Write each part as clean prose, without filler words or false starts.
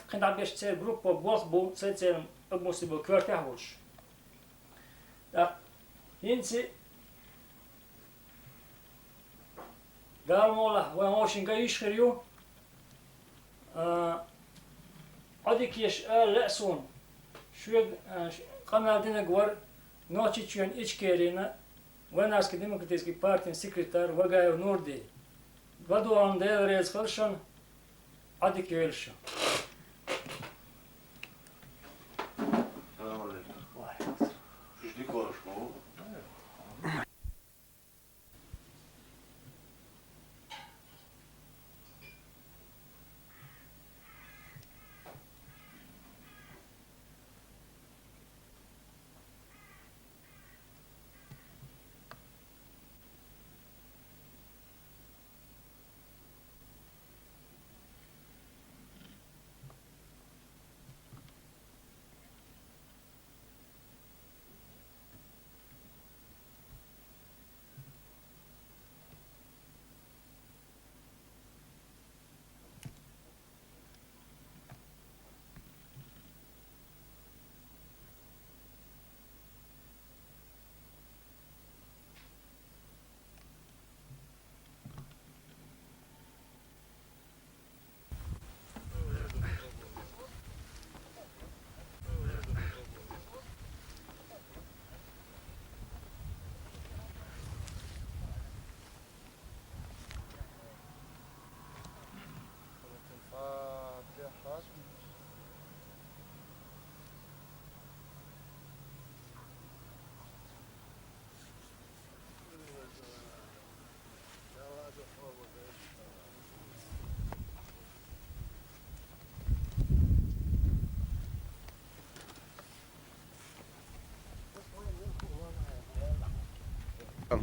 când abia grupul bosbu să obmosibil kvörtehulsh. Da, insi galmola wa oshinga ishkirju adikiesh lesun shweg kanadina gwar nochi chuen ichkerina Venarski demokratijski partijin sekretar Vagajev Nordi. Vadovan delreiz halšan adikvelša. Selam aleyküm. Şuşlik konuşma o.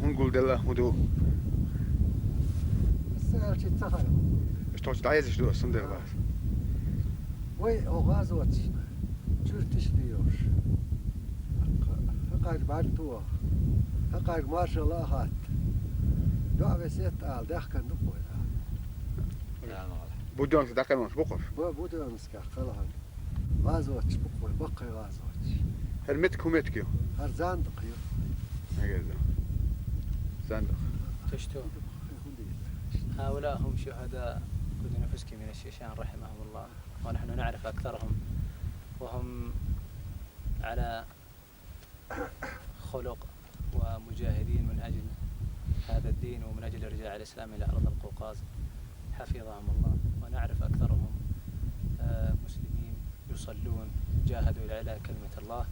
Hun قول دلا هدو السيارة تتخلق اشتغلت عايز شدو الصندوق بعد وي أغازوت شورتش ديوش هقاك بعد توا هقاك ما شاء الله هات دعوة سيت آل دخكن دقوي بدون تدقن مش بقف بودو نسكا خلاص غازوت بقوي بقي غازوت هرمتك همتكيو هر زاندق يو هكذا صندوق تشتو هؤلاء هم شهداء كل نفسك من الشيشان رحمهم الله ونحن نعرف أكثرهم وهم على خلق ومجاهدين من أجل هذا الدين ومن أجل إرجاع الإسلام إلى أرض القوقاز حفظهم الله ونعرف أكثرهم مسلمين يصلون جاهدوا إلى كلمة الله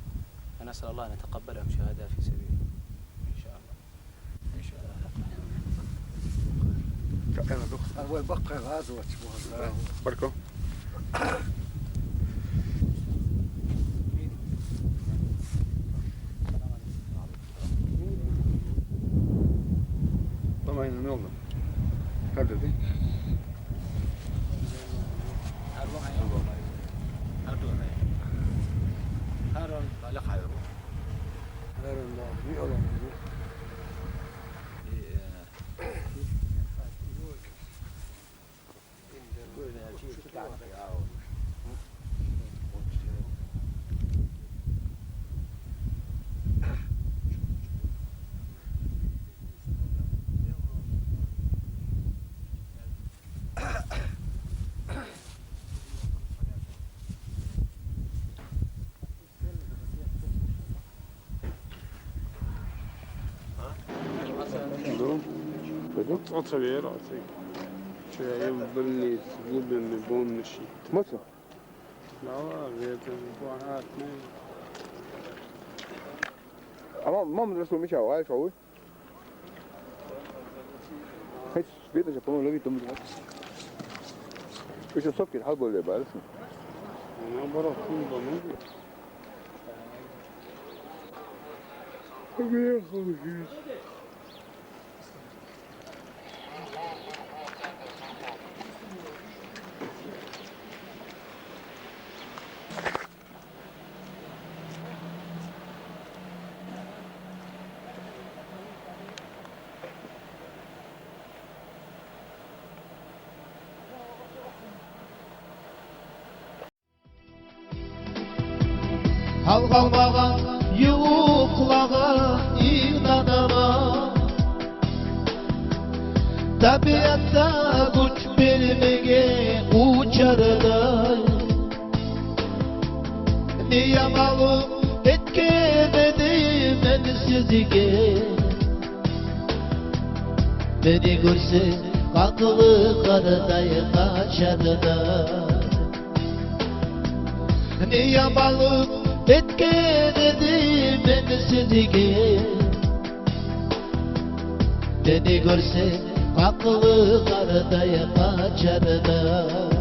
فنسأل الله أن يتقبلهم شهداء في سبيله إن شاء الله إن شاء الله هو بقي غازوت بركو طبعا نوم هذا دي Otra rosig. Cioè è un bellissimo, bubbel buon shit. موتو No, vedete, buonat, ne. اما ما من رسول مش عايش قوي هيك بيت جابون لقي تم ايش الصف كده حلو ولا بقى Ona bırak bunu. اسمه Hal kalmagan yuklağa inanamam. Tabiatta güç vermege uçarday. Niye malum etkemedim ben sizge. Beni görse kakılı karday kaçarday. Niye malum etkemedim ben sizge. Beni görse kakılı karday kaçarday.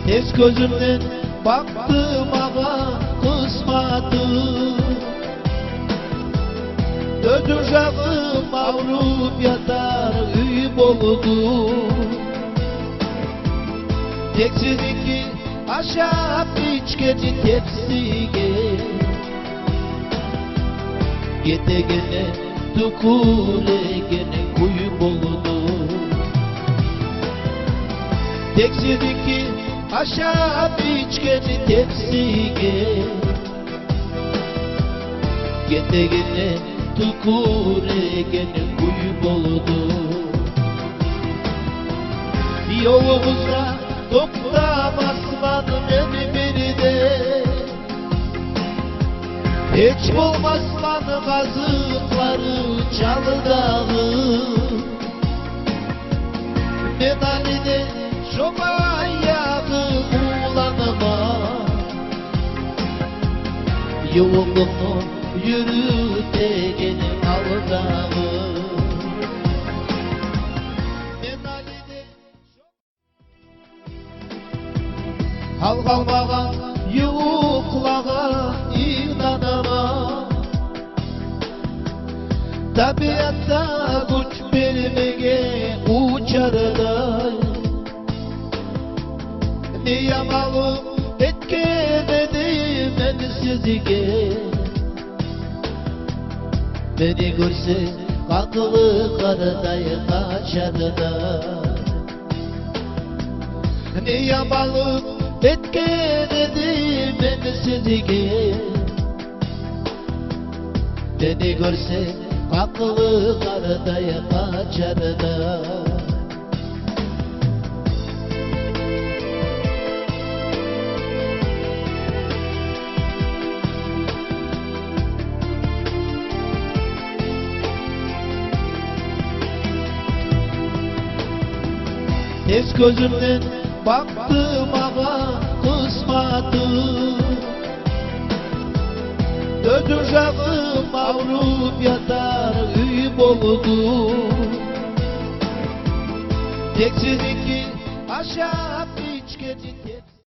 Es gözümden baktım ağa kısmatım. Ödücağım mağlup yatar üy boldu. Teksiziki aşağı içkeci tepsige. Gete gene tukule gene kuyu boldu. Teksiziki aşağı içkeci tepsige. Gete gene tukule gene kuyu boldu. Yolumuzda toplamazman beni biri de. Hiç bulmazman kazıkları çaldağı. Ben haline çoban yağı uğlanıma. Yolunu yürüte gene aldağı. Hal kalmagan yuklağa inanamam. Tabiatta güç vermege uçarday. Niye malum etkemedim ben sizge. Beni görse kakılı karday kaçarday. Niye malum etkemedim ben sizge. Beni görse kakılı karday kaçarday. Es gözümden baktım ağa kısmatım. Ödücağım mağlup yatar üy boldu. Teksiziki aşağı içkeci